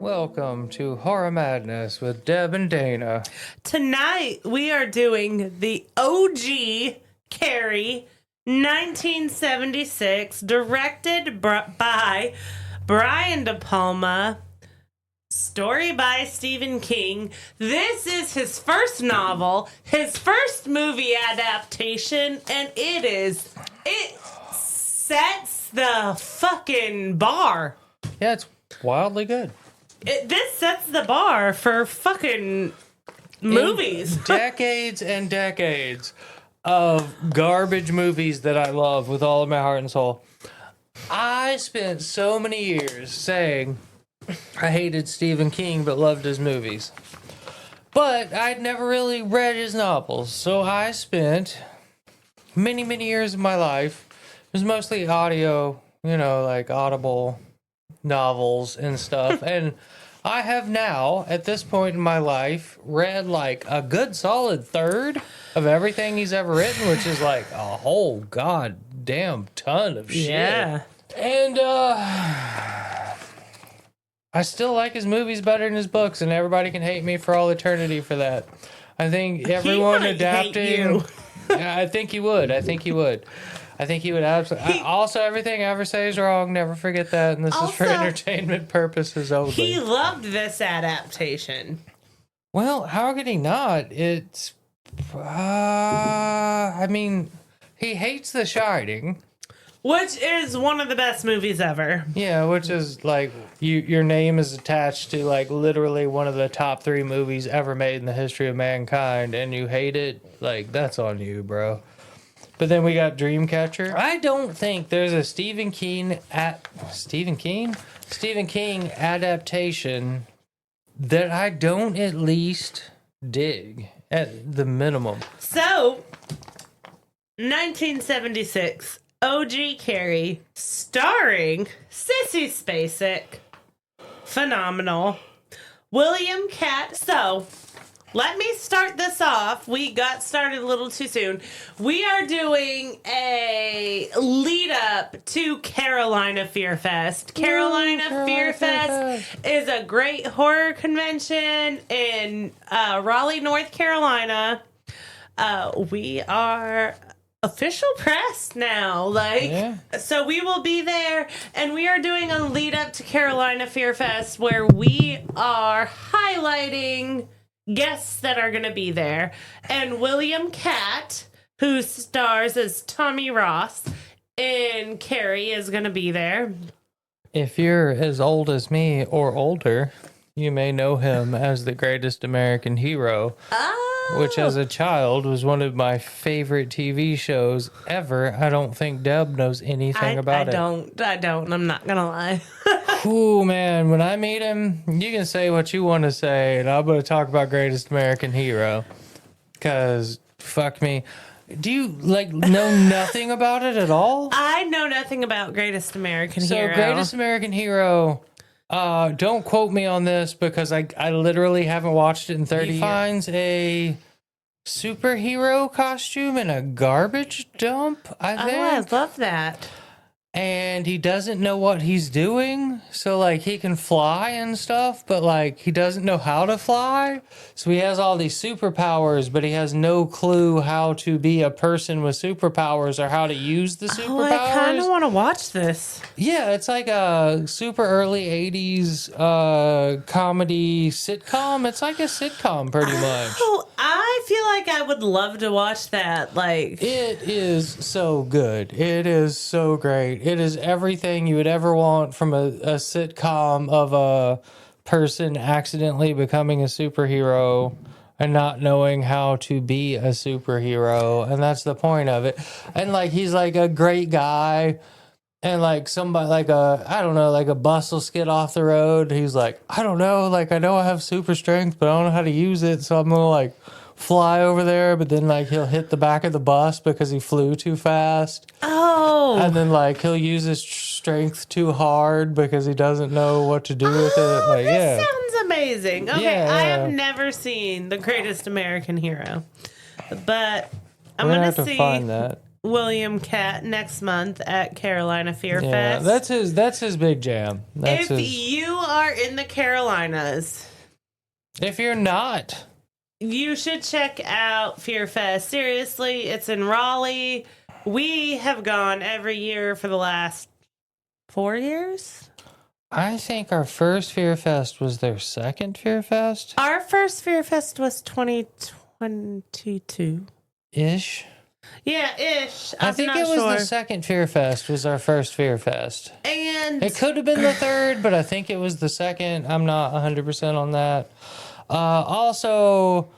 Welcome to Horror Madness with Deb and Dana. Tonight we are doing the OG Carrie 1976, directed by Brian De Palma, story by Stephen King. This is his first novel, his first movie adaptation, and it sets the fucking bar. Yeah, it's wildly good. This sets the bar for fucking movies. Decades and decades of garbage movies that I love with all of my heart and soul. I spent so many years saying I hated Stephen King but loved his movies. But I'd never really read his novels, so I spent many, many years of my life. It was mostly audio, like Audible novels and stuff. And I have now, at this point in my life, read like a good solid third of everything he's ever written, which is like a whole goddamn ton of shit. Yeah. And I still like his movies better than his books, and everybody can hate me for all eternity for that. I think everyone adapting. Yeah, I think he would. I think he would absolutely. Also, everything I ever say is wrong. Never forget that. And this is for entertainment purposes only. He loved this adaptation. Well, how could he not? It's. I mean, he hates The Shining. Which is one of the best movies ever. Yeah, which is like your name is attached to like literally one of the top 3 movies ever made in the history of mankind, and you hate it. Like, that's on you, bro. But then we got Dreamcatcher. I don't think there's a Stephen King adaptation that I don't at least dig at the minimum. So, 1976, OG Carrie, starring Sissy Spacek, phenomenal, William Catt. So, let me start this off. We got started a little too soon. We are doing a lead up to Carolina Fear Fest. Carolina Fear Fest is a great horror convention in Raleigh, North Carolina. We are official press now. So we will be there, and we are doing a lead up to Carolina Fear Fest where we are highlighting guests that are going to be there. And William Catt, who stars as Tommy Ross in Carrie, is going to be there. If you're as old as me or older, you may know him as the greatest American hero, which as a child was one of my favorite TV shows ever. I don't think Deb knows anything about it. I don't. I'm not going to lie. Ooh, man, when I meet him, you can say what you want to say, and I'm going to talk about Greatest American Hero. Because, fuck me. Do you, know nothing about it at all? I know nothing about Greatest American Hero. So, Greatest American Hero, don't quote me on this, because I literally haven't watched it in 30 years. He finds a superhero costume in a garbage dump, I think. Oh, I love that. And he doesn't know what he's doing. So, he can fly and stuff, but, he doesn't know how to fly. So he has all these superpowers, but he has no clue how to be a person with superpowers or how to use the superpowers. Oh, I kind of want to watch this. Yeah, it's like a super early 80s comedy sitcom. It's like a sitcom, pretty much. Oh, I feel like I would love to watch that. It is so good. It is so great. It is everything you would ever want from a sitcom of a person accidentally becoming a superhero and not knowing how to be a superhero. And that's the point of it. And he's a great guy. And somebody a bus will skid off the road. He's like, I don't know. I know I have super strength, but I don't know how to use it. So I'm going to fly over there, but then he'll hit the back of the bus because he flew too fast. Oh. And then he'll use his strength too hard because he doesn't know what to do with it. This sounds amazing. Okay, yeah. I have never seen The Greatest American Hero, but I'm gonna gonna have to see find that. William Cat next month at Carolina Fear Yeah, Fest. that's his big jam. That's If his. you are in the Carolinas, If you're not, you should check out Fear Fest. Seriously, it's in Raleigh. We have gone every year for the last 4 years. I think our first Fear Fest was their second Fear Fest Our first Fear Fest was 2022. ish. Yeah, ish. I I'm think not it was sure. the second Fear Fest was our first Fear Fest. And It could have been the third, but I think it was the second. I'm not 100% on that. Also,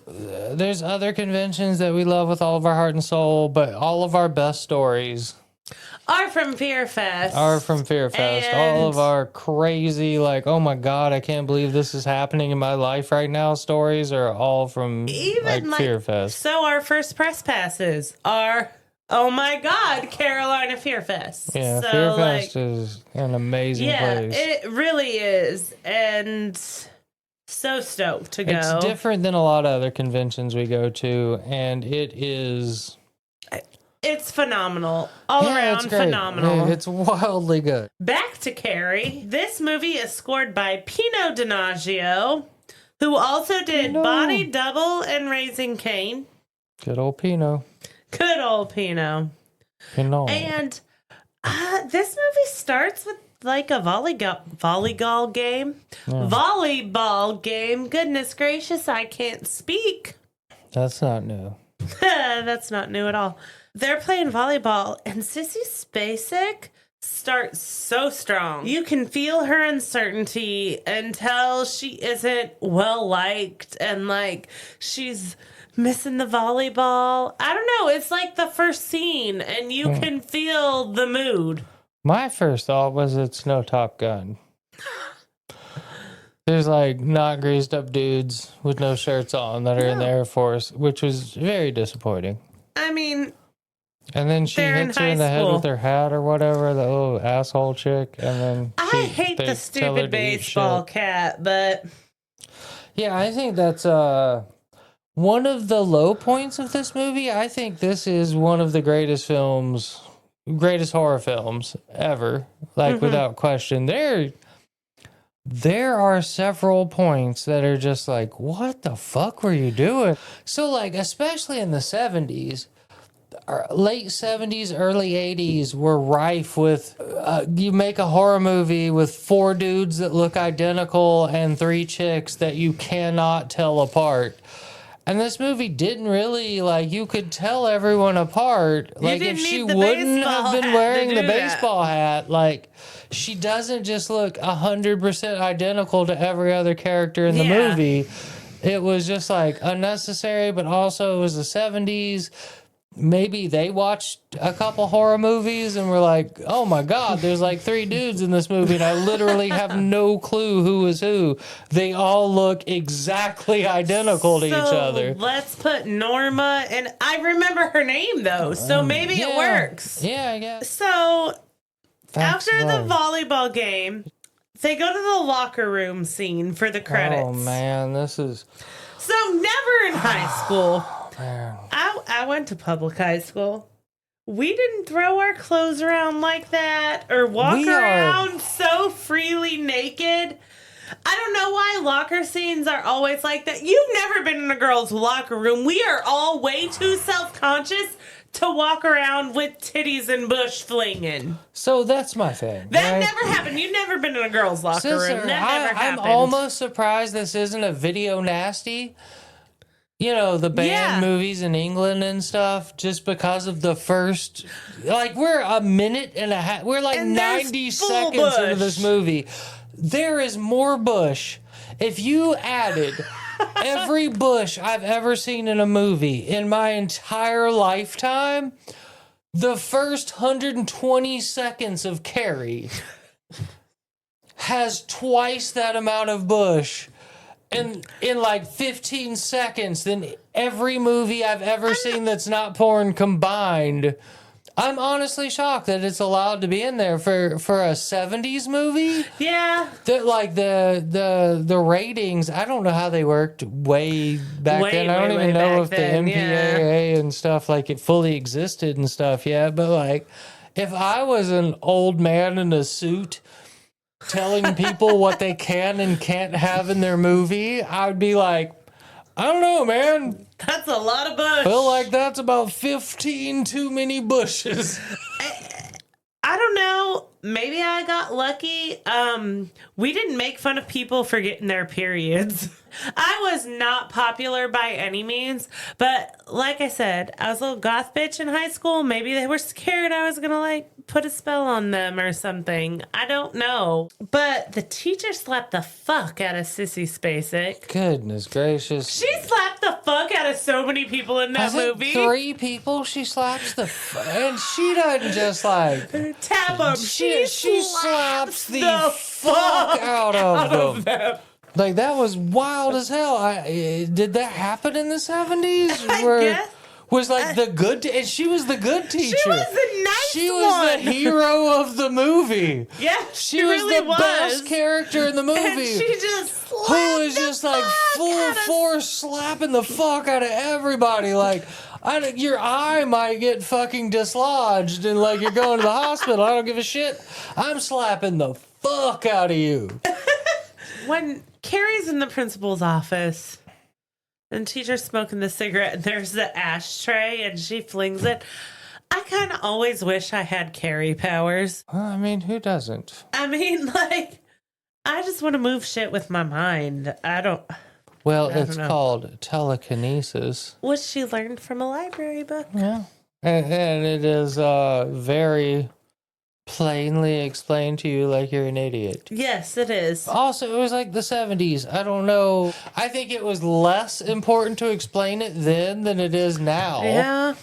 there's other conventions that we love with all of our heart and soul, but all of our best stories are from Fear Fest. are from Fear Fest. All of our crazy, like, oh my God, I can't believe this is happening in my life right now stories are all from Fear Fest. So our first press passes are, oh my God, Carolina Fear Fest. Yeah, so, Fear Fest is an amazing place. It really is. And so stoked to go. It's different than a lot of other conventions we go to, and it is... It's phenomenal. All around it's great. phenomenal. It's wildly good. Back to Carrie. This movie is scored by Pino Donaggio, who also did Body Double and Raising Cain. Good old Pino. Good old Pino. And this movie starts with like a volleyball game. Yeah. Volleyball game. Goodness gracious, I can't speak. That's not new. That's not new at all. They're playing volleyball, and Sissy Spacek starts so strong. You can feel her uncertainty until she isn't well liked, and like she's missing the volleyball. I don't know. It's like the first scene, and you can feel the mood. My first thought was it's no Top Gun. There's like not greased up dudes with no shirts on that are in the Air Force, which was very disappointing. I mean, and then she hits her in the head with her hat or whatever, the little asshole chick, and then I hate the stupid baseball cat, but yeah, I think that's one of the low points of this movie. I think this is one of the greatest horror films ever, like without question. There are several points that are just like, what the fuck were you doing? So like, especially in the 70s, late 70s, early 80s were rife with, you make a horror movie with 4 dudes that look identical and 3 chicks that you cannot tell apart. And this movie didn't really, like, you could tell everyone apart. Like, if she wouldn't have been wearing the baseball hat, like, she doesn't just look 100% identical to every other character in the movie. It was just, like, unnecessary, but also it was the 70s. Maybe they watched a couple horror movies and were like, oh my God, there's like 3 dudes in this movie and I literally have no clue who is who. They all look exactly identical to each other. Let's put Norma, and I remember her name though, so maybe it works. Yeah, I guess. So after the volleyball game, they go to the locker room scene for the credits. Oh man, this is... So never in high school... Man. I went to public high school. We didn't throw our clothes around like that or walk around so freely naked. I don't know why locker scenes are always like that. You've never been in a girl's locker room. We are all way too self-conscious to walk around with titties and bush flinging. So that's my thing. That never happened. You've never been in a girl's locker room. That never happened. I'm almost surprised this isn't a Video Nasty. You know, the banned movies in England and stuff, just because of the first, like, we're a minute and a half, we're like 90 seconds into this movie. There is more bush. If you added every bush I've ever seen in a movie in my entire lifetime, the first 120 seconds of Carrie has twice that amount of bush. And in like 15 seconds than every movie I've ever seen that's not porn combined. I'm honestly shocked that it's allowed to be in there for a 70s movie. Yeah. Like the ratings, I don't know how they worked way back then. I don't even know if the MPAA and stuff, like, it fully existed and stuff yet. But like, if I was an old man in a suit telling people what they can and can't have in their movie, I would be like, I don't know, man. That's a lot of bush. Feel like that's about 15 too many bushes. I don't know. Maybe I got lucky. We didn't make fun of people for getting their periods. I was not popular by any means, but like I said, I was a little goth bitch in high school. Maybe they were scared I was gonna like put a spell on them or something. I don't know. But the teacher slapped the fuck out of Sissy Spacek. Goodness gracious. She slapped the fuck out of so many people in that movie. 3 people she slaps and she doesn't just like tap them. She slaps the fuck out of them. Like, that was wild as hell. Did that happen in the 70s? Guess. Was like the good, and she was the good teacher. She was the nice She was the hero of the movie. Yeah, she was really the best character in the movie. And she just slapped who was just like full force slapping the fuck out of everybody. Like, your eye might get fucking dislodged and like you're going to the hospital. I don't give a shit. I'm slapping the fuck out of you. When Carrie's in the principal's office and teacher's smoking the cigarette and there's the ashtray and she flings it, I kind of always wish I had Carrie powers. Well, I mean, who doesn't? I mean, like, I just want to move shit with my mind. Well, it's called telekinesis. Which she learned from a library book. Yeah. And it is very plainly explained to you like you're an idiot. Yes, it is. Also, it was like the 70s. I don't know. I think it was less important to explain it then than it is now. Yeah.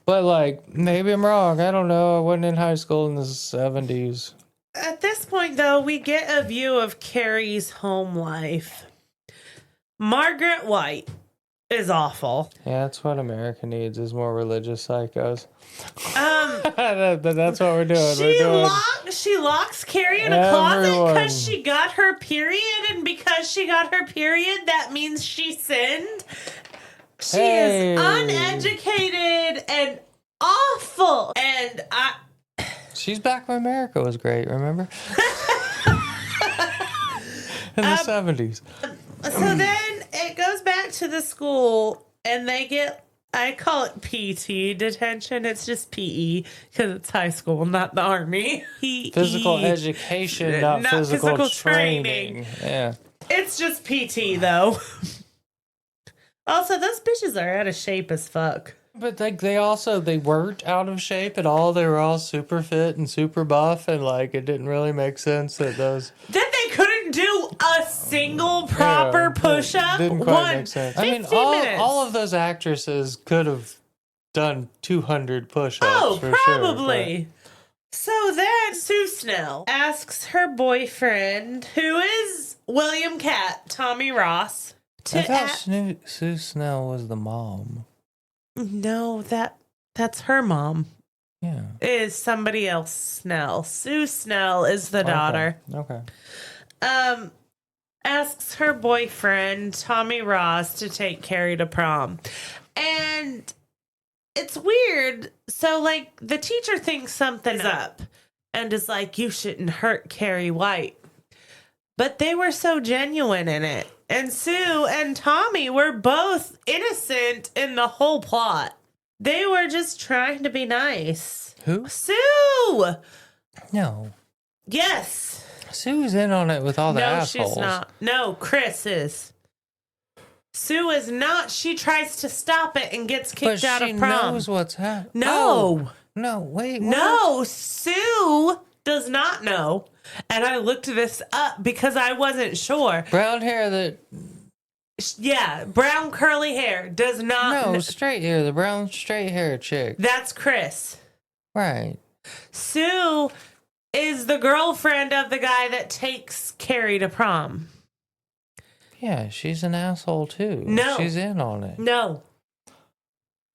But, like, maybe I'm wrong. I don't know. I wasn't in high school in the 70s. At this point, though, we get a view of Carrie's home life. Margaret White is awful. Yeah, that's what America needs, is more religious psychos. That's what we're doing. She locks Carrie in a closet because she got her period, and because she got her period, that means she sinned. She is uneducated and awful. And She's back when America was great, remember? In the 70s. So then it goes back to the school, and they get, I call it PT detention. It's just PE because it's high school, not the army. Physical education, not physical training. Yeah. It's just PT, though. Also, those bitches are out of shape as fuck. But like they weren't out of shape at all. They were all super fit and super buff, and like it didn't really make sense that those they couldn't do a single proper push-up. Didn't quite make sense. I mean, all of those actresses could have done 200 push-ups. Oh, for probably. Sure, so then Sue Snell asks her boyfriend, who is William Catt, Tommy Ross, to I thought Sue Snell was the mom. No, that's her mom. Yeah. Is somebody else Snell. Sue Snell is the daughter. Okay. Asks her boyfriend, Tommy Ross, to take Carrie to prom. And it's weird. So, like, the teacher thinks something's up and is like, you shouldn't hurt Carrie White. But they were so genuine in it. And Sue and Tommy were both innocent in the whole plot. They were just trying to be nice. Who? Sue! No. Yes. Sue's in on it with all the assholes. No, she's not. No, Chris is. Sue is not. She tries to stop it and gets kicked out of prom. But she knows what's happening. No. Oh. No, wait. What? No, Sue does not know. And I looked this up because I wasn't sure. Brown hair that... Yeah, brown curly hair does not... No, straight hair. The brown straight hair chick. That's Chris. Right. Sue is the girlfriend of the guy that takes Carrie to prom. Yeah, she's an asshole too. No. She's in on it. No.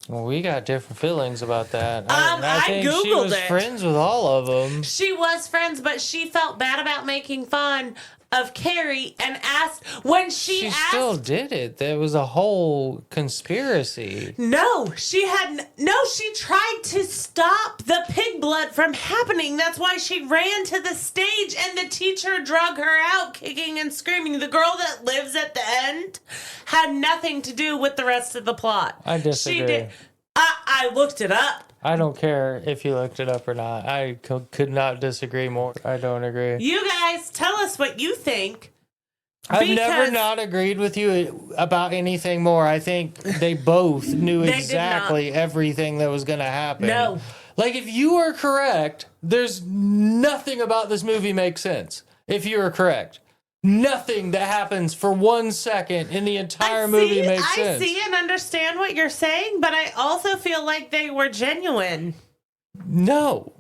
Well, we got different feelings about that. I think she Googled was it. friends with all of them. She was friends, but she felt bad about making fun of Carrie and asked when she asked. Still did it. There was a whole conspiracy. No, she tried to stop the pig blood from happening. That's why she ran to the stage and the teacher drug her out kicking and screaming. The girl that lives at the end had nothing to do with the rest of the plot. I disagree. She did. I looked it up. I don't care if you looked it up or not. I could not disagree more. I don't agree. You guys, tell us what you think. I've never not agreed with you about anything more. I think they both knew exactly everything that was going to happen. No. Like, if you are correct, there's nothing about this movie makes sense. If you are correct. Nothing that happens for 1 second in the entire movie makes sense. I see and understand what you're saying, but I also feel like they were genuine. No.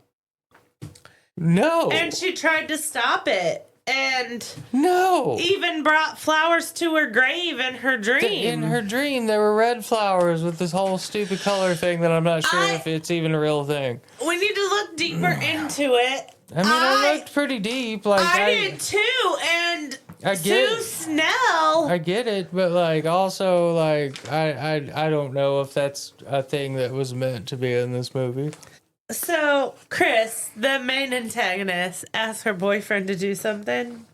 And she tried to stop it. And even brought flowers to her grave in her dream. In her dream, there were red flowers with this whole stupid color thing that I'm not sure if it's even a real thing. We need to look deeper into it. I mean, I looked pretty deep. Like I did too, and I get Sue Snell. I get it, but like also like I don't know if that's a thing that was meant to be in this movie. So Chris, the main antagonist, asked her boyfriend to do something.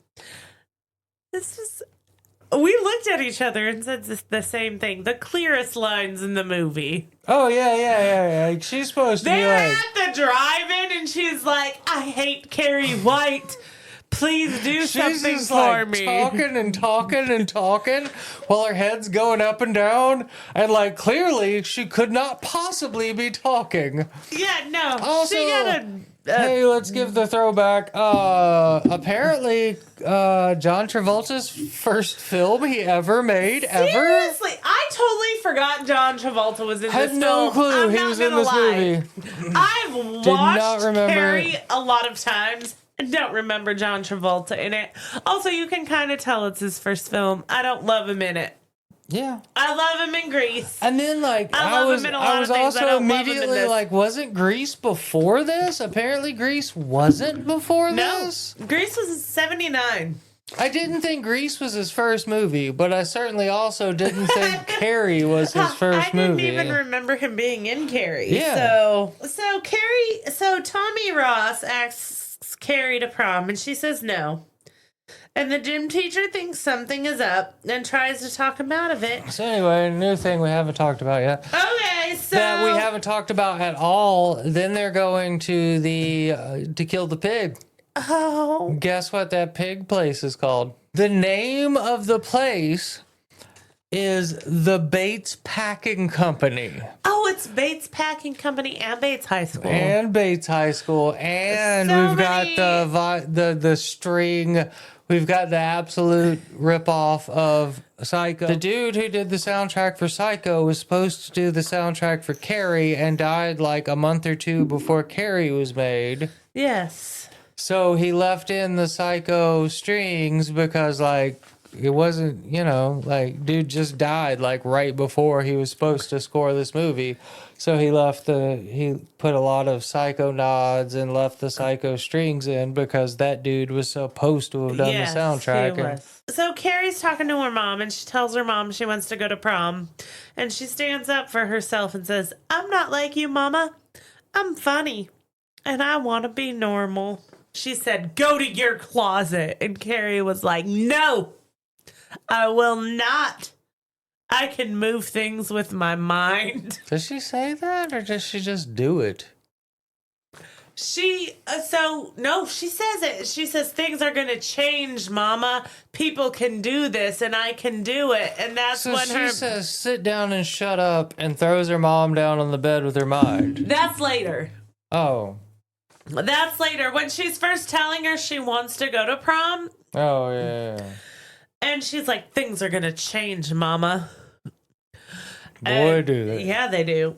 We looked at each other and said the same thing. The clearest lines in the movie. Oh, yeah. Like, she's supposed to be like... They're at the drive-in, and she's like, I hate Carrie White. Please do something just for me. talking while her head's going up and down. And, like, clearly she could not possibly be talking. Yeah, no. Also, she got a... hey, let's give the throwback. Apparently, John Travolta's first film he ever made, Seriously, I totally forgot John Travolta was in this film. Had no clue he was in this movie. I've watched Carrie a lot of times. I don't remember John Travolta in it. Also, you can kind of tell it's his first film. I don't love him in it. Yeah. I love him in Grease. And then, like, I was also immediately like, wasn't Grease before this? Apparently, Grease wasn't before this. No, Grease was in 79. I didn't think Grease was his first movie, but I certainly also didn't think Carrie was his first movie. I didn't even remember him being in Carrie. Yeah. So Tommy Ross asks Carrie to prom, and she says no. And the gym teacher thinks something is up and tries to talk him out of it. So anyway, a new thing we haven't talked about yet. Okay, so... that we haven't talked about at all. Then they're going to to kill the pig. Oh. Guess what that pig place is called? The name of the place is the Bates Packing Company. Oh, it's Bates Packing Company and Bates High School. And Bates High School. And we've got the string... We've got the absolute ripoff of Psycho. The dude who did the soundtrack for Psycho was supposed to do the soundtrack for Carrie and died like a month or two before Carrie was made. Yes. So he left in the Psycho strings because, like, it wasn't, like, dude just died, like, right before he was supposed to score this movie. So he put a lot of Psycho nods and left the Psycho strings in because that dude was supposed to have done the soundtrack. He was. So Carrie's talking to her mom, and she tells her mom she wants to go to prom. And she stands up for herself and says, I'm not like you, Mama. I'm funny, and I want to be normal. She said, go to your closet. And Carrie was like, no, I will not. I can move things with my mind. Does she say that, or does she just do it? She says it. She says things are going to change, Mama. People can do this, and I can do it. And that's when she says, sit down and shut up, and throws her mom down on the bed with her mind. That's later. Oh. That's later. When she's first telling her she wants to go to prom. Oh, yeah. And she's like, things are going to change, Mama. Boy, do they. Yeah, they do.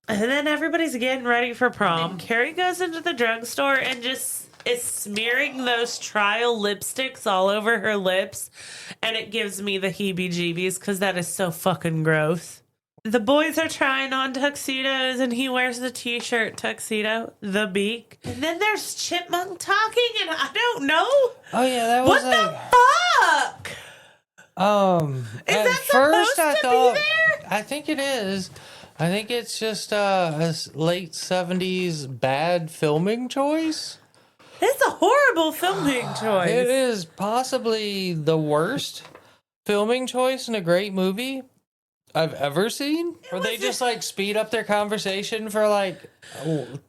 And then everybody's getting ready for prom. And Carrie goes into the drugstore and just is smearing those trial lipsticks all over her lips. And it gives me the heebie-jeebies because that is so fucking gross. the boys are trying on tuxedos and he wears the t-shirt tuxedo, the beak. And then there's Chipmunk talking and I don't know. Oh yeah, that was What the fuck? Is at that first supposed I to thought be there? I think it is. I think it's just a late 70s bad filming choice. It's a horrible filming choice. It is possibly the worst filming choice in a great movie I've ever seen. Where they just like speed up their conversation for like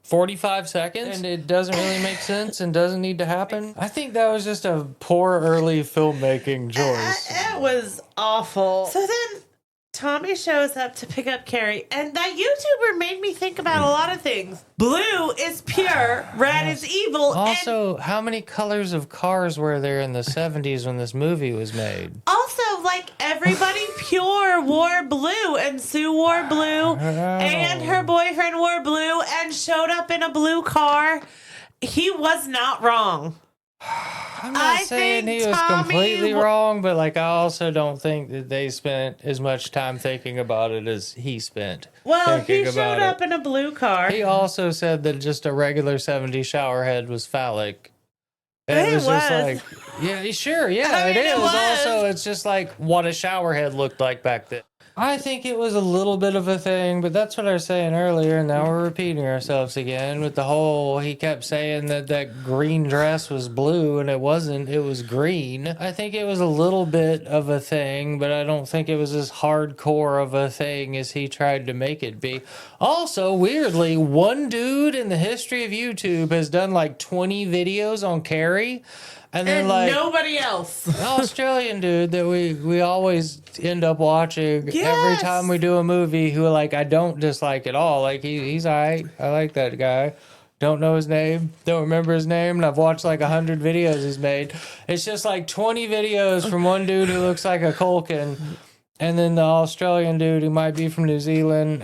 45 seconds and it doesn't really make sense and doesn't need to happen. I think that was just a poor early filmmaking choice. It was awful. So then Tommy shows up to pick up Carrie, and that YouTuber made me think about a lot of things. Blue is pure, red is evil. Also, how many colors of cars were there in the 70s when this movie was made? Also, like, everybody pure wore blue, and Sue wore blue, and her boyfriend wore blue, and showed up in a blue car. He was not wrong. I'm not saying he was completely wrong, but like I also don't think that they spent as much time thinking about it as he spent. Well, he showed up in a blue car. He also said that just a regular 70s shower head was phallic. It was was. just like, yeah, sure, yeah, I mean, it is. it was. Also, it's just like what a shower head looked like back then. I think it was a little bit of a thing, but that's what I was saying earlier, and now we're repeating ourselves again with the whole, he kept saying that that green dress was blue, and it wasn't, it was green. I think it was a little bit of a thing, but I don't think it was as hardcore of a thing as he tried to make it be. Also, weirdly, one dude in the history of YouTube has done like 20 videos on Carrie. And then, like, nobody else. an Australian dude that we always end up watching every time we do a movie who, like, I don't dislike at all. Like, he's all right. I like that guy. Don't know his name. Don't remember his name. And I've watched, like, 100 videos he's made. It's just, like, 20 videos from one dude who looks like a Culkin. And then the Australian dude who might be from New Zealand.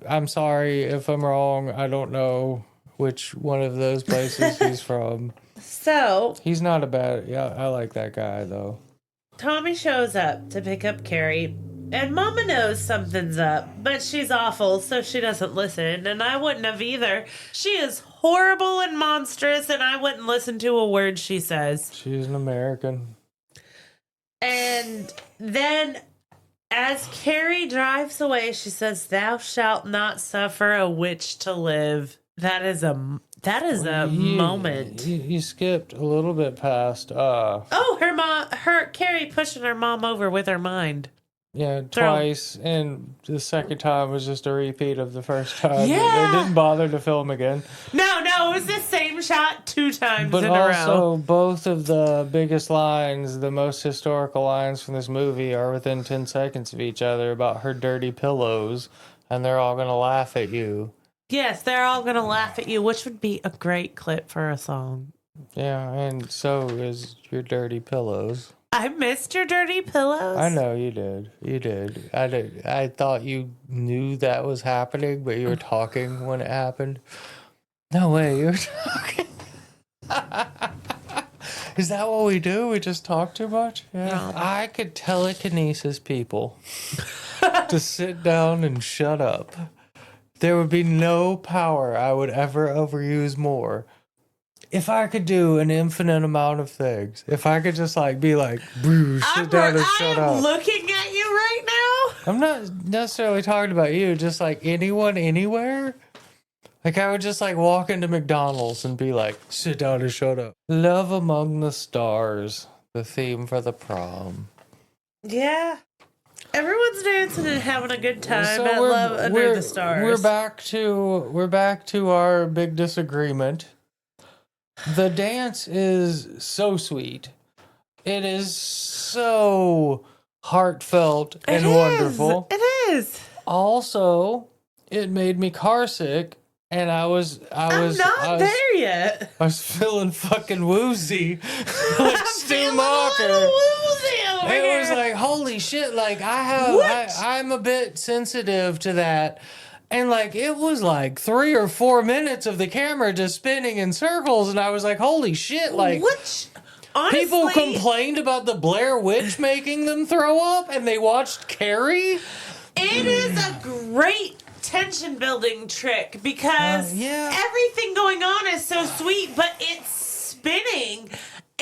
I'm sorry if I'm wrong. I don't know which one of those places he's from. So He's not a bad... Yeah, I like that guy, though. Tommy shows up to pick up Carrie, and Mama knows something's up, but she's awful, so she doesn't listen, and I wouldn't have either. She is horrible and monstrous, and I wouldn't listen to a word she says. She's an American. And then, as Carrie drives away, she says, "Thou shalt not suffer a witch to live." That is a moment. You skipped a little bit past. Carrie pushing her mom over with her mind. Yeah, twice, and the second time was just a repeat of the first time. Yeah. They didn't bother to film again. No, it was the same shot 2 times But in a row. also, both of the biggest lines, the most historical lines from this movie, are within 10 seconds of each other about her dirty pillows, and they're all gonna laugh at you. Yes, they're all going to laugh at you, which would be a great clip for a song. Yeah, and so is your dirty pillows. I missed your dirty pillows. I know you did. You did. I thought you knew that was happening, but you were talking when it happened. No way, you were talking. Is that what we do? We just talk too much? Yeah. No. I could telekinesis people to sit down and shut up. There would be no power I would ever overuse more. If I could do an infinite amount of things, if I could just like be like, sit down and shut up. I'm looking at you right now. I'm not necessarily talking about you, just like anyone, anywhere. Like I would just like walk into McDonald's and be like, sit down and shut up. Love Among the Stars, the theme for the prom. Yeah. Everyone's dancing and having a good time. So I love Under the Stars. We're back to our big disagreement. The dance is so sweet. It is so heartfelt and wonderful. It is. Also, it made me car sick, and I was not there yet. I was feeling fucking woozy, like Stu Mocker. It was like, holy shit, like I'm a bit sensitive to that. And like it was like 3 or 4 minutes of the camera just spinning in circles, and I was like, holy shit, like honestly, people complained about the Blair Witch making them throw up, and they watched Carrie. It is a great tension building trick because everything going on is so sweet, but it's spinning.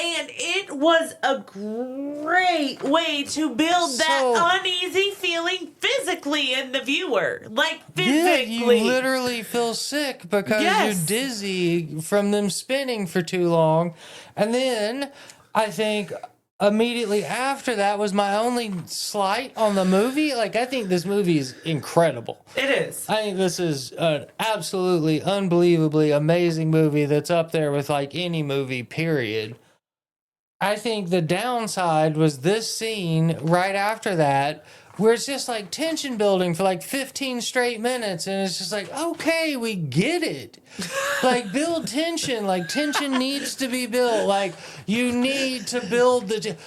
And it was a great way to build that uneasy feeling physically in the viewer. Like, physically. Yeah, you literally feel sick because you're dizzy from them spinning for too long. And then, I think, immediately after that was my only slight on the movie. Like, I think this movie is incredible. It is. I think this is an absolutely, unbelievably amazing movie that's up there with, like, any movie, period. I think the downside was this scene right after that, where it's just like tension building for like 15 straight minutes, and it's just like, okay, we get it. Like, build tension. Like, tension needs to be built. Like, you need to build the...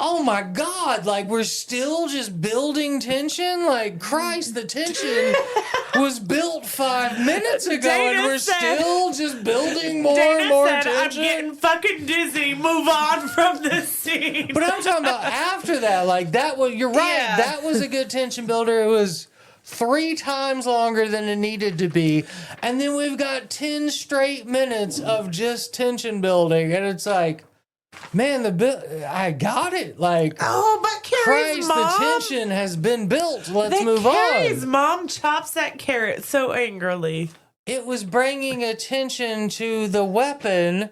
Oh my God, like, we're still just building tension? Like, Christ, the tension was built 5 minutes ago, and we're still just building more and more tension. I'm getting fucking dizzy. Move on from this scene. But I'm talking about after that. Like, that was, you're right, that was a good tension builder. It was 3 times longer than it needed to be. And then we've got 10 straight minutes of just tension building, and it's like... Man, I got it. Like, oh, but Carrie's Christ, mom, the tension has been built. Let's move on. Carrie's mom chops that carrot so angrily. It was bringing attention to the weapon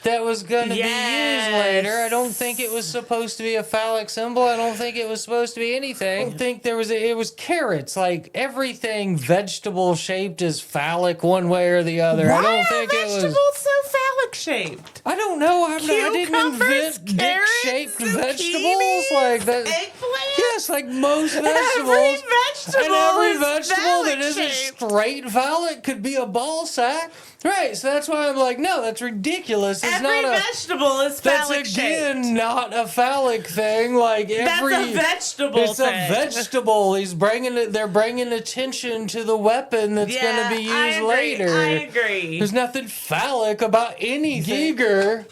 that was going to be used later. I don't think it was supposed to be a phallic symbol. I don't think it was supposed to be anything. I don't think there was it was carrots. Like, everything vegetable shaped is phallic one way or the other. Why I don't think are it was vegetables so phallic shaped. I don't know. I didn't invent dick-shaped vegetables like that. Eggplant? Yes, like most vegetables. Every vegetable that isn't straight phallic could be a ball sack. Right, so that's why I'm like, no, that's ridiculous. It's every not vegetable is phallic shaped. That's again not a phallic thing. Like, that's a vegetable thing. A vegetable. They're bringing attention to the weapon that's going to be used later. I agree. There's nothing phallic about anything. Giger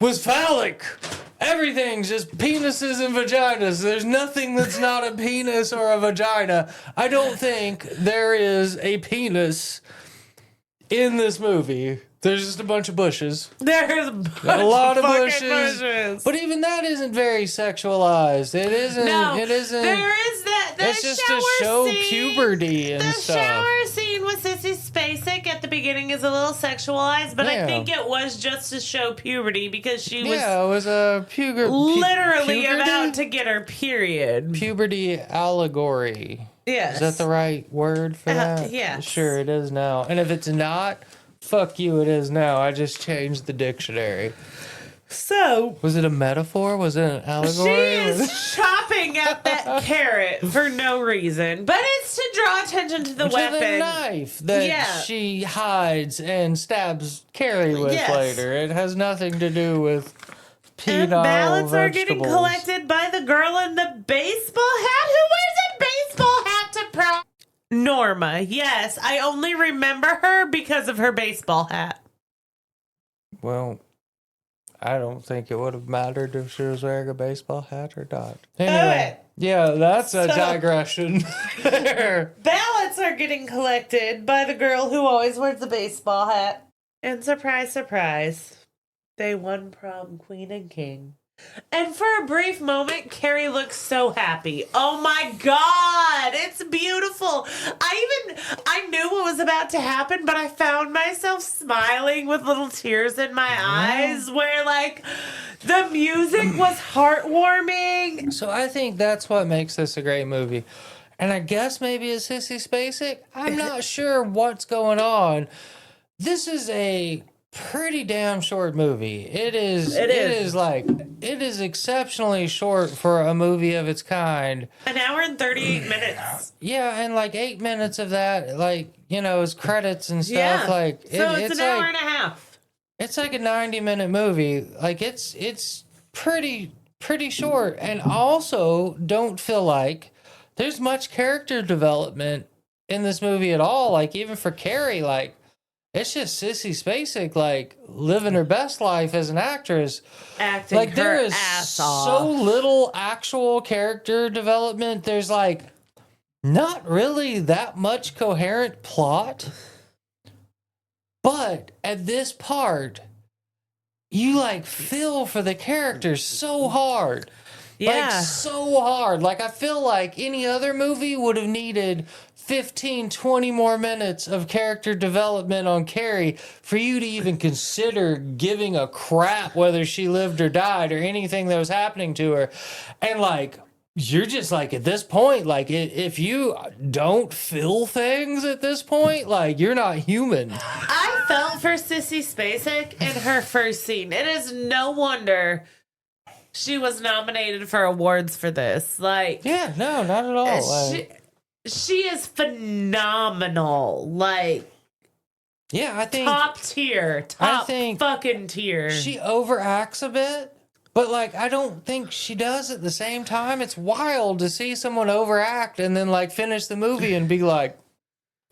was phallic. Everything's just penises and vaginas. There's nothing that's not a penis or a vagina. I don't think there is a penis in this movie. There's just a bunch of bushes. There's a lot of bushes. But even that isn't very sexualized. It isn't. No, it isn't. There is that. It's just to show puberty and stuff. The shower scene with Sissy Spacek at the beginning is a little sexualized, but I think it was just to show puberty because she was. Yeah, it was a literally about to get her period. Puberty allegory. Yes. Is that the right word for that? Yes. Sure, it is now. And if it's not, fuck you, it is now. I just changed the dictionary. So. Was it a metaphor? Was it an allegory? She is chopping at that carrot for no reason. But it's to draw attention to the weapon. The knife that she hides and stabs Carrie with later. It has nothing to do with penile and ballots vegetables. Are getting collected by the girl in the baseball hat. Who wears a baseball hat to prom? Norma. Yes, I only remember her because of her baseball hat. Well, I don't think it would have mattered if she was wearing a baseball hat or not. Anyway, yeah, that's a digression. Ballots are getting collected by the girl who always wears the baseball hat. And surprise, surprise, they won prom queen and king. And for a brief moment, Carrie looks so happy. Oh my God, it's beautiful. I knew what was about to happen, but I found myself smiling with little tears in my eyes where, like, the music was heartwarming. So I think that's what makes this a great movie. And I guess maybe it's Sissy Spacek. I'm not sure what's going on. This is a pretty damn short movie. It is exceptionally short for a movie of its kind. An hour and 38 minutes. Yeah, and like 8 minutes of that, like, you know, is credits and stuff. Yeah. Like, so it's an hour and a half. It's like a 90-minute movie. Like, it's pretty short, and also don't feel like there's much character development in this movie at all. Like, even for Carrie, like, it's just Sissy Spacek, like, living her best life as an actress. Acting like, her there is ass so off. little actual character development. There's, like, not really that much coherent plot. But at this part, you like feel for the characters so hard. Like Yeah. so hard. Like I feel like any other movie would have needed 15, 20 more minutes of character development on Carrie for you to even consider giving a crap whether she lived or died or anything that was happening to her. And like, you're just like at this point, like if you don't feel things at this point, like you're not human. I felt for Sissy Spacek in her first scene. It is no wonder she was nominated for awards for this. Like, Yeah, no, not at all. Like, she is phenomenal. Like, yeah, I think top tier. Top think fucking tier. she overacts a bit, but like I don't think she does at the same time. It's wild to see someone overact and then like finish the movie and be like,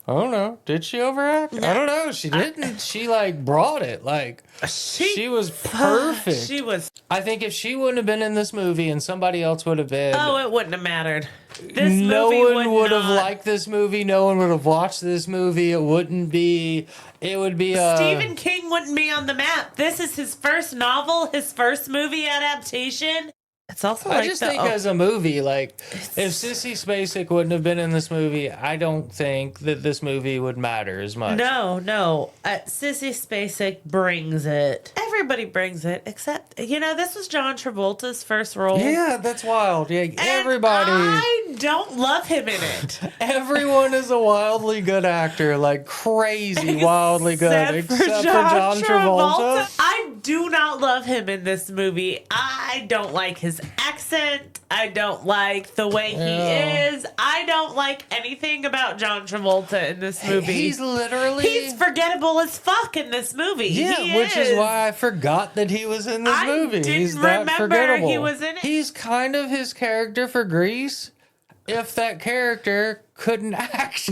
I don't know, did she overact? I don't know, she didn't. She like brought it. Like she was perfect. She was. I think if she wouldn't have been in this movie and somebody else would have been, Oh, it wouldn't have mattered. This no movie one would have not. liked this movie. No one would have watched this movie. It wouldn't be. It would be. Stephen King wouldn't be on the map. This is his first novel, his first movie adaptation. It's also like I just think as a movie, like if Sissy Spacek wouldn't have been in this movie, I don't think that this movie would matter as much. No. Sissy Spacek brings it. Everybody brings it, except this was John Travolta's first role. Yeah, that's wild. Yeah, And everybody. I don't love him in it. Everyone is a wildly good actor, like crazy, wildly good, except for John Travolta. I do not love him in this movie. I don't like his accent. I don't like the way he is. I don't like anything about John Travolta in this movie. He's forgettable as fuck in this movie. Yeah, which is why I forgot that he was in this movie. He's that remember forgettable. he was in it. He's kind of his character for Grease, if that character couldn't act.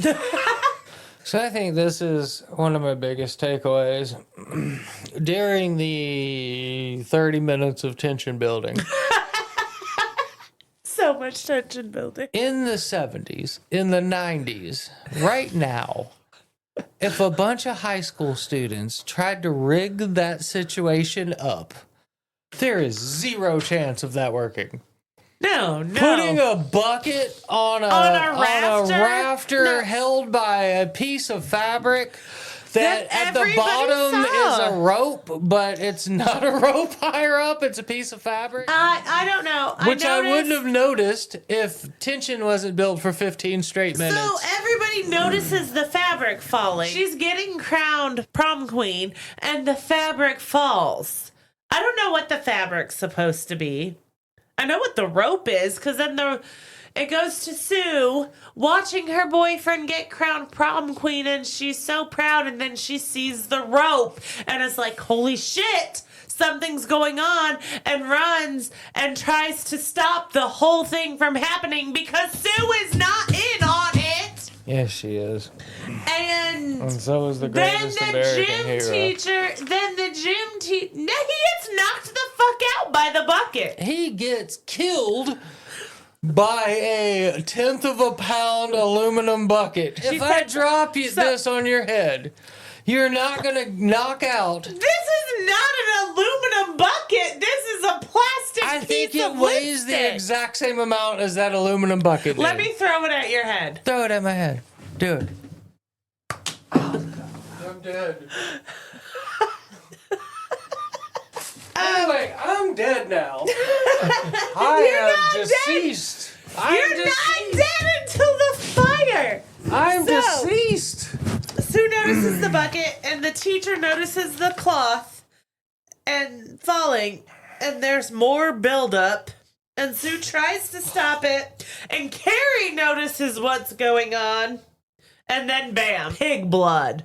So I think this is one of my biggest takeaways during the 30 minutes of tension building. So much tension building. In the 70s, in the 90s, right now, if a bunch of high school students tried to rig that situation up, there is zero chance of that working. No. Putting a bucket on a rafter held by a piece of fabric that at the bottom is a rope, but it's not a rope higher up, it's a piece of fabric. I don't know. I wouldn't have noticed if tension wasn't built for 15 straight minutes. So everybody notices the fabric falling. She's getting crowned prom queen, and the fabric falls. I don't know what the fabric's supposed to be. I know what the rope is, because then it goes to Sue watching her boyfriend get crowned prom queen, and she's so proud, and then she sees the rope and is like, holy shit, something's going on, and runs and tries to stop the whole thing from happening because Sue is not in on it. Yes, she is. And so is the greatest American hero. Then the gym teacher, he gets knocked the fuck out by the bucket. He gets killed by a 1/10 of a pound aluminum bucket. If I drop this on your head, you're not going to knock out. This is not an aluminum bucket. This is a plastic I piece think it of weighs lipstick. the exact same amount as that aluminum bucket. Let me throw it at your head. Throw it at my head. Do it. Oh, God. I'm dead. Anyway, I'm dead now. I am deceased. You're not dead until the fire. I'm deceased. Sue notices the bucket, and the teacher notices the cloth and falling, and there's more buildup. And Sue tries to stop it, and Carrie notices what's going on, and then bam, pig blood.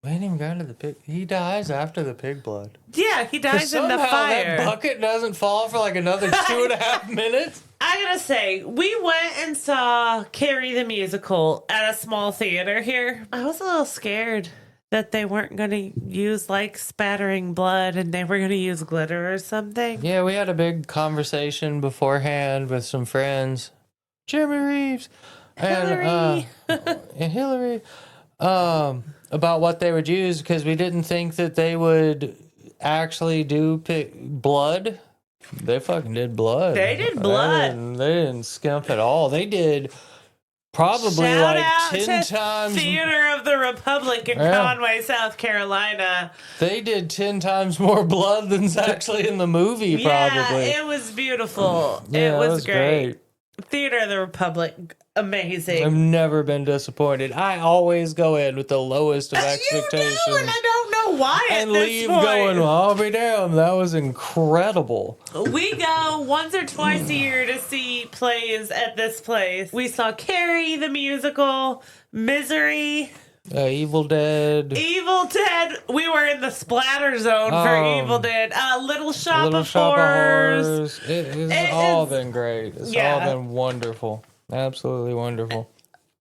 We ain't even got to the pig. He dies after the pig blood. Yeah, he dies in the Somehow fire. that bucket doesn't fall for like another 2.5 minutes. I gotta say, we went and saw Carrie the musical at a small theater here. I was a little scared that they weren't going to use like spattering blood and they were going to use glitter or something. Yeah, we had a big conversation beforehand with some friends. Jeremy Reeves. Hillary. And Hillary, about what they would use because we didn't think that they would actually do blood. They fucking did blood. They did blood. They didn't skimp at all. They did probably Shout like out 10 to times. Theater of the Republic in Conway, South Carolina. They did 10 times more blood than's actually in the movie, probably. Yeah, it was beautiful. Yeah, it was great. Theater of the Republic, amazing. I've never been disappointed. I always go in with the lowest of expectations. You do, and I don't know why and at this leave point. going, well, I'll be damned. That was incredible. We go once or twice a year to see plays at this place. We saw Carrie, the musical, Misery, Evil Dead. Evil Dead. We were in the splatter zone for Evil Dead. Little Shop of Horrors. It's all been great. It's Yeah. all been wonderful. Absolutely wonderful.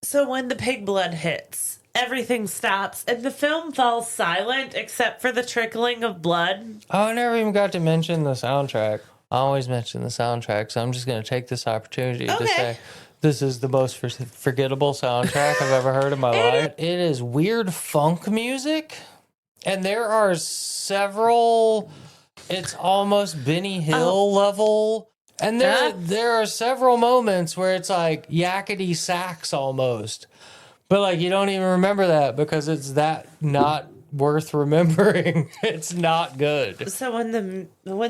So when the pig blood hits, everything stops and the film falls silent except for the trickling of blood. Oh, I never even got to mention the soundtrack. I always mention the soundtrack, so I'm just going to take this opportunity to say this is the most forgettable soundtrack I've ever heard in my life. It is weird funk music, and there are several. It's almost Benny Hill level. And there are several moments where it's like yakety sax almost. But like you don't even remember that because it's that not worth remembering. It's not good. So when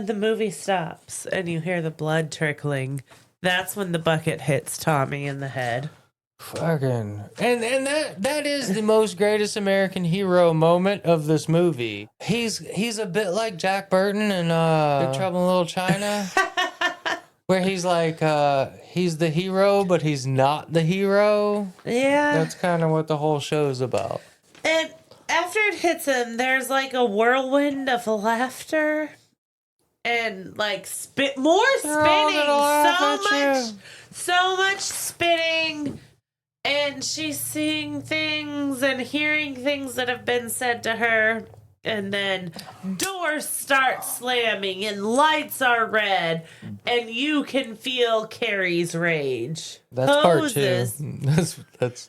the movie stops and you hear the blood trickling, that's when the bucket hits Tommy in the head. Fucking and that is the most greatest American hero moment of this movie. He's a bit like Jack Burton in Big Trouble in Little China. Where he's like, he's the hero, but he's not the hero. Yeah. That's kind of what the whole show's about. And after it hits him, there's like a whirlwind of laughter and like more spinning. So much spinning. And she's seeing things and hearing things that have been said to her. And then doors start slamming and lights are red and you can feel Carrie's rage. That's part two.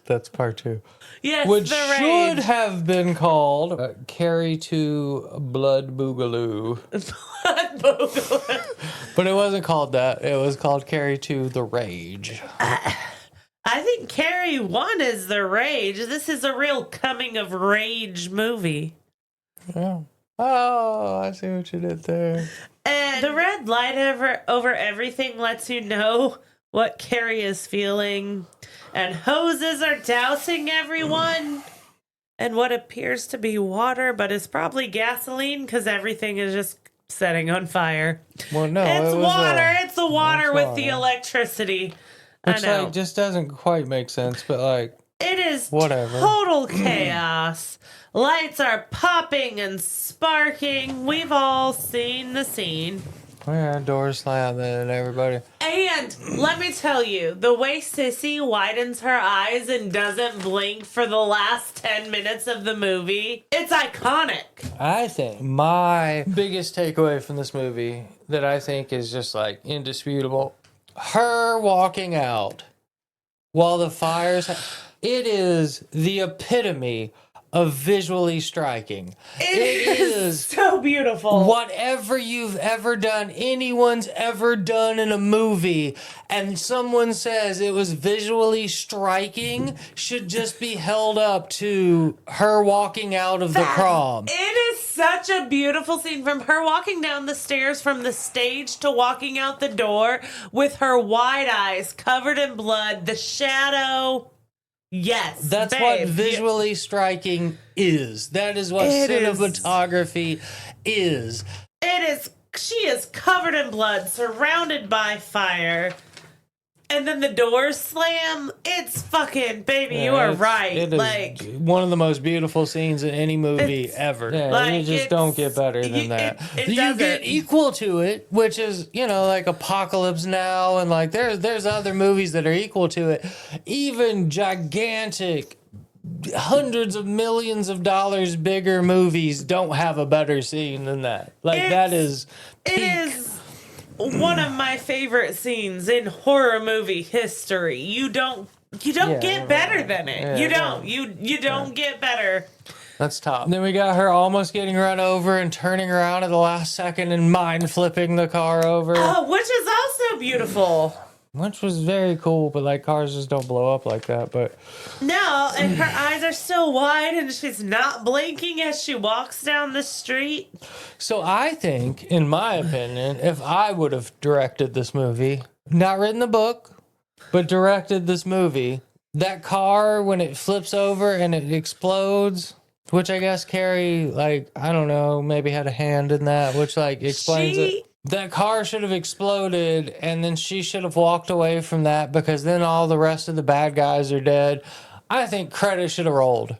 That's part two. Yes, which the rage. should have been called Carrie to Blood Boogaloo. Blood Boogaloo. But it wasn't called that. It was called Carrie to the Rage. I think Carrie 1 is the rage. This is a real coming of rage movie. Yeah. Oh, I see what you did there. And the red light over everything lets you know what Carrie is feeling. And hoses are dousing everyone. And what appears to be water, but is probably gasoline because everything is just setting on fire. Well, no, it's water. It's the water with water. the electricity. Which I know. like just doesn't quite make sense, but like It is whatever. Total chaos. Lights are popping and sparking. We've all seen the scene. Yeah, doors slam and everybody. And let me tell you, the way Sissy widens her eyes and doesn't blink for the last 10 minutes of the movie, it's iconic. I think my biggest takeaway from this movie that I think is just like indisputable, her walking out while the fires, it is the epitome of visually striking. It is so beautiful. Whatever you've ever done, anyone's ever done in a movie, and someone says it was visually striking, should just be held up to her walking out of the prom. It is such a beautiful scene, from her walking down the stairs from the stage to walking out the door with her wide eyes covered in blood, the shadow. Yes, that's what visually striking is. That is what cinematography is. It is. She is covered in blood, surrounded by fire, and then the doors slam. It's fucking, baby, you are right. It is like one of the most beautiful scenes in any movie ever. Yeah, like, you just don't get better than that. You get equal to it, which is, you know, like Apocalypse Now, and like there's other movies that are equal to it. Even gigantic, hundreds of millions of dollars bigger movies don't have a better scene than that. Like that is peak. It is one of my favorite scenes in horror movie history. You don't You don't get better than it. Yeah, You don't. You don't get better. That's top. Then we got her almost getting run over and turning around at the last second and mind flipping the car over. Oh, which is also beautiful. Which was very cool, but like cars just don't blow up like that. But No, and her eyes are still wide and she's not blinking as she walks down the street. so I think, in my opinion, if I would have directed this movie, not written the book, but directed this movie, that car when it flips over and it explodes, which I guess Carrie, like, I don't know, maybe had a hand in that, which like explains it. That car should have exploded, and then she should have walked away from that because then all the rest of the bad guys are dead. I think credit should have rolled.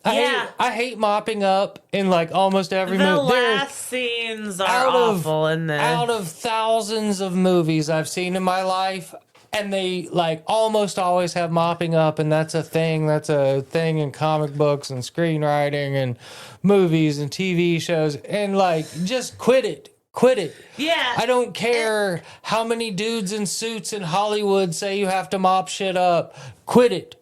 I hate mopping up in like almost every The movie. last scenes are awful in this. Out of thousands of movies I've seen in my life, and they like almost always have mopping up, and that's a thing. That's a thing in comic books and screenwriting and movies and TV shows. And like, just quit it. Quit it. Yeah. I don't care how many dudes in suits in Hollywood say you have to mop shit up. Quit it.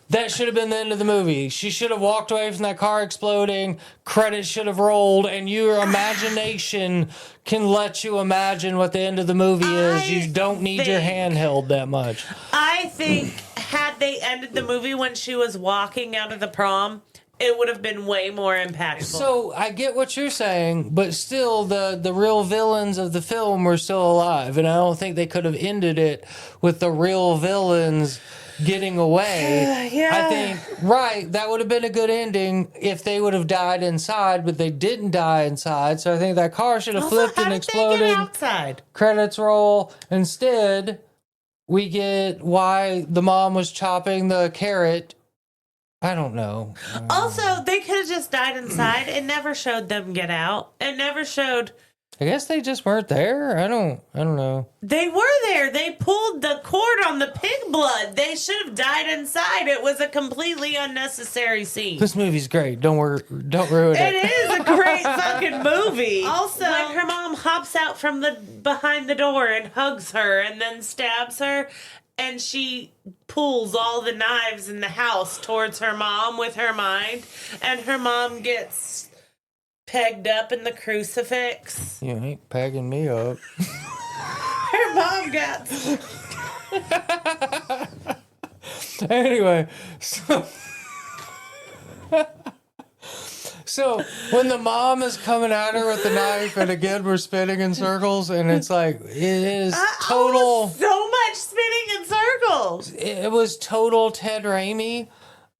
That should have been the end of the movie. She should have walked away from that car exploding. Credits should have rolled, and your imagination can let you imagine what the end of the movie is. You don't need your hand held that much. I think had they ended the movie when she was walking out of the prom, it would have been way more impactful. So I get what you're saying, but still the real villains of the film were still alive, and I don't think they could have ended it with the real villains getting away. Yeah. I think, that would have been a good ending if they would have died inside, but they didn't die inside, so I think that car should have flipped and exploded. They get outside? Credits roll. Instead, we get why the mom was chopping the carrot. I don't know. Also, they could have just died inside. It never showed them get out. It never showed. I guess they just weren't there. I don't know. They were there. They pulled the cord on the pig blood. They should have died inside. It was a completely unnecessary scene. This movie's great. Don't ruin it. It is a great fucking movie. Also, when her mom hops out from the behind the door and hugs her and then stabs her, and she pulls all the knives in the house towards her mom with her mind, and her mom gets pegged up in the crucifix. You ain't pegging me up. Her mom got... Anyway, so when the mom is coming at her with the knife, and again we're spinning in circles, and it's like it is total. So much spinning in circles. It was total Ted Raimi,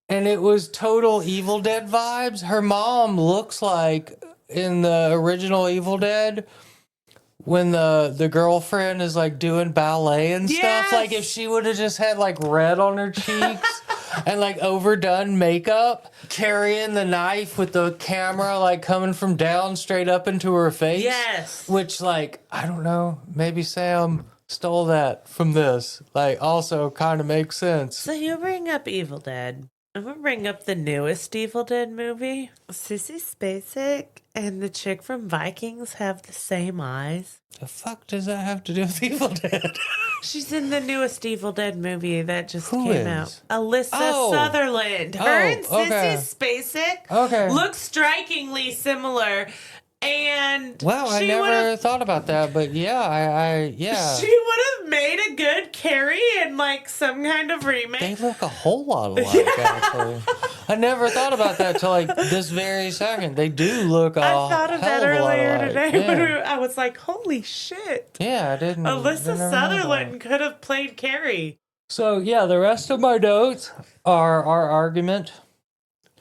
and it was total Evil Dead vibes. Her mom looks like in the original Evil Dead when the girlfriend is like doing ballet and stuff. Like if she would have just had like red on her cheeks and like overdone makeup, carrying the knife with the camera like coming from down straight up into her face. Yes. Which, like, I don't know, maybe Sam stole that from this. Like, also kind of makes sense. So you bring up Evil Dead. I'm gonna bring up the newest Evil Dead movie. Sissy Spacek and the chick from Vikings have the same eyes. The fuck does that have to do with Evil Dead? She's in the newest Evil Dead movie that just Who came is? out. Alyssa Sutherland. Her and okay. Sissy Spacek look strikingly similar. And wow, I never thought about that, but yeah, I she would have made a good Carrie in like some kind of remake. They look a whole lot alike, actually. I never thought about that till like this very second. They do look I thought of that earlier today. Yeah. I was like, holy shit. Yeah, I didn't. Alyssa Sutherland could have played Carrie. So yeah, the rest of my notes are our argument.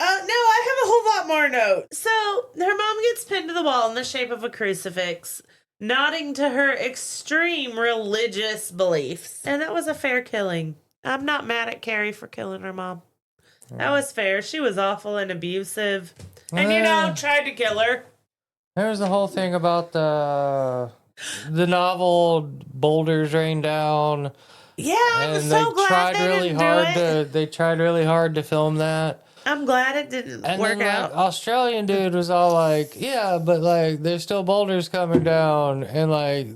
No, I have a whole lot more notes. So, her mom gets pinned to the wall in the shape of a crucifix, nodding to her extreme religious beliefs. And that was a fair killing. I'm not mad at Carrie for killing her mom. That was fair. She was awful and abusive. And, tried to kill her. There's the whole thing about the novel Boulders Rain Down. Yeah, I'm so glad they didn't do it. They tried really hard to film that. I'm glad it didn't And work then, like, out. Australian dude was all like, yeah, but, like, there's still boulders coming down, and, like,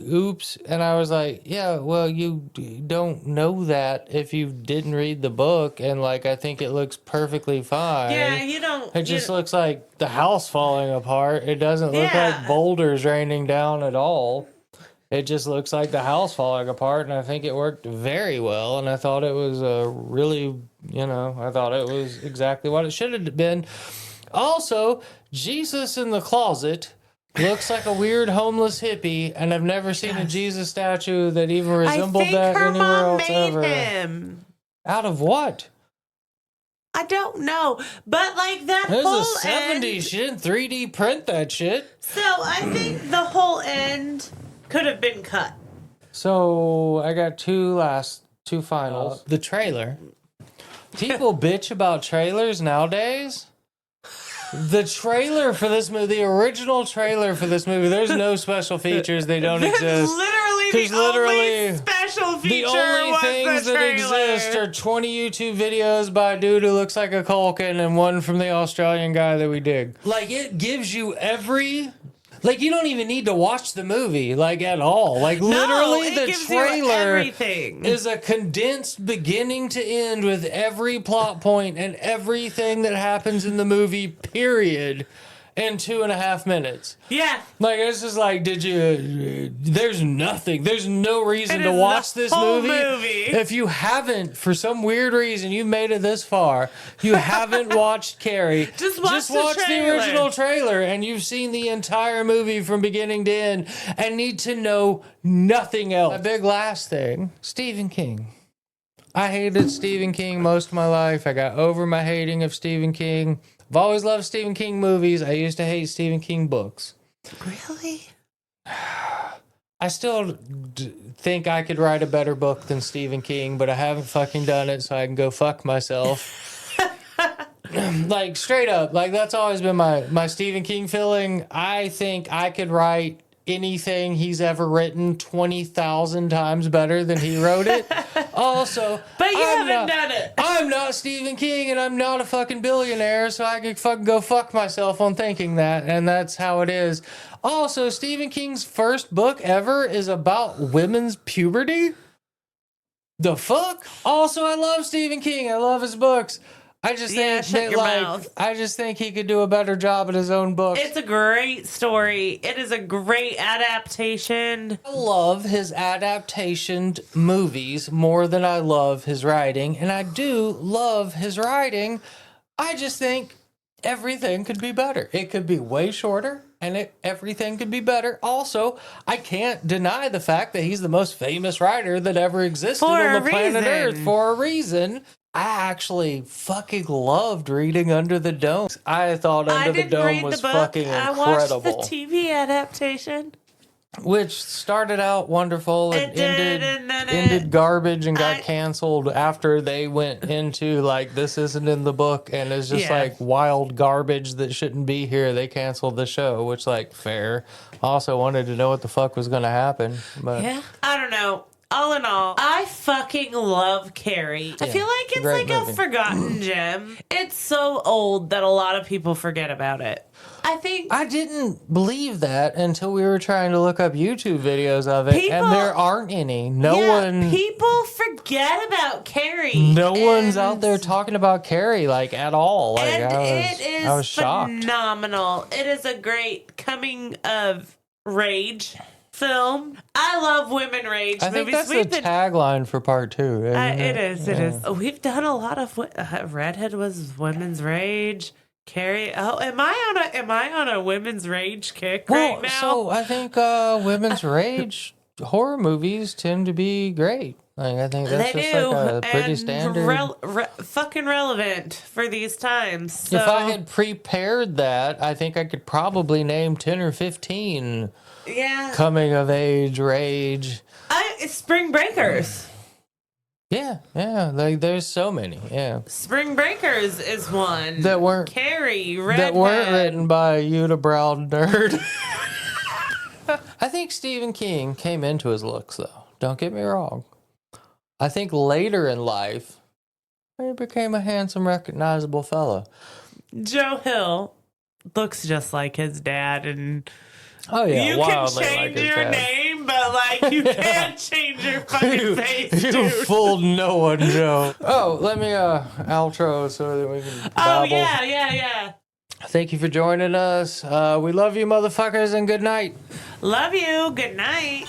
oops. And I was like, yeah, well, you don't know that if you didn't read the book, and, like, I think it looks perfectly fine. Yeah, you don't. It just looks like the house falling apart. It doesn't look Yeah. like boulders raining down at all. It just looks like the house falling apart, and I think it worked very well. And I thought it was really, I thought it was exactly what it should have been. Also, Jesus in the closet looks like a weird homeless hippie, and I've never seen a Jesus statue that even resembled that her anywhere mom else made ever. him. Out of what? I don't know, but like that It whole was the 70s. end. She didn't 3D print that shit. So I think the whole end could have been cut. So I got two finals. The trailer. People bitch about trailers nowadays. The trailer for this movie, the original trailer for this movie, there's no special features. They don't exist. Literally the only special feature The only was things the that trailer. exist are 20 YouTube videos by a dude who looks like a Culkin and one from the Australian guy that we dig. Like, it gives you like, you don't even need to watch the movie, like, at all. Like, literally, it the gives you trailer everything. is a condensed beginning to end with every plot point and everything that happens in the movie, period, in 2.5 minutes. Yeah. Like, it's just like, there's nothing. There's no reason It to is watch the this whole movie. movie. If you haven't, for some weird reason, you made it this far, you haven't watched Carrie, Just watch the trailer. original trailer, and you've seen the entire movie from beginning to end and need to know nothing else. A big last thing, Stephen King. I hated Stephen King most of my life. I got over my hating of Stephen King. I've always loved Stephen King movies. I used to hate Stephen King books. Really? I still think I could write a better book than Stephen King, but I haven't fucking done it, so I can go fuck myself. Like, straight up. Like, that's always been my Stephen King feeling. I think I could write anything he's ever written 20,000 times better than he wrote it. Also, But you haven't done it. I'm not Stephen King, and I'm not a fucking billionaire, so I could fucking go fuck myself on thinking that, and that's how it is. Also, Stephen King's first book ever is about women's puberty. The fuck? Also, I love Stephen King. I love his books. I just think shut your mouth. I just think he could do a better job at his own books. It's a great story. It is a great adaptation. I love his adaptation movies more than I love his writing, and I do love his writing. I just think everything could be better. It could be way shorter, and everything could be better. Also, I can't deny the fact that he's the most famous writer that ever existed on the planet Earth for a reason. I actually fucking loved reading Under the Dome. I thought Under the Dome was fucking incredible. I watched the TV adaptation. Which started out wonderful and then ended garbage and got canceled after they went into, like, this isn't in the book and it's just like wild garbage that shouldn't be here. They canceled the show, which, like, fair. Also wanted to know what the fuck was going to happen. But Yeah. I don't know. All in all, I fucking love Carrie. I feel like it's like a forgotten gem. It's so old that a lot of people forget about it. I think I didn't believe that until we were trying to look up YouTube videos of it, and there aren't any. People forget about Carrie. No one's out there talking about Carrie, like, at all. Like, And I was shocked. Phenomenal. It is a great coming of rage film. I love women rage I think movies. that's the tagline for part 2. It is. We've done a lot of Redhead was women's rage. Carrie, am I on a women's rage kick right now? So I think women's rage horror movies tend to be great. Like, I think that's like a pretty standard. Fucking relevant for these times. So. If I had prepared that, I think I could probably name 10 or 15 coming of age rage. Spring Breakers. Yeah, like, there's so many. Yeah, Spring Breakers is one that weren't Carrie, Redhead. that weren't written by a unibrow nerd. I think Stephen King came into his looks, though. Don't get me wrong. I think later in life, He became a handsome, recognizable fella. Joe Hill looks just like his dad, and Oh yeah, you can wildly change like his your dad. name, but like you can't change your fucking face, You dude. fooled no one, Joe. Oh, let me outro so that we can Oh babble. yeah. Thank you for joining us. We love you, motherfuckers, and good night. Love you. Good night.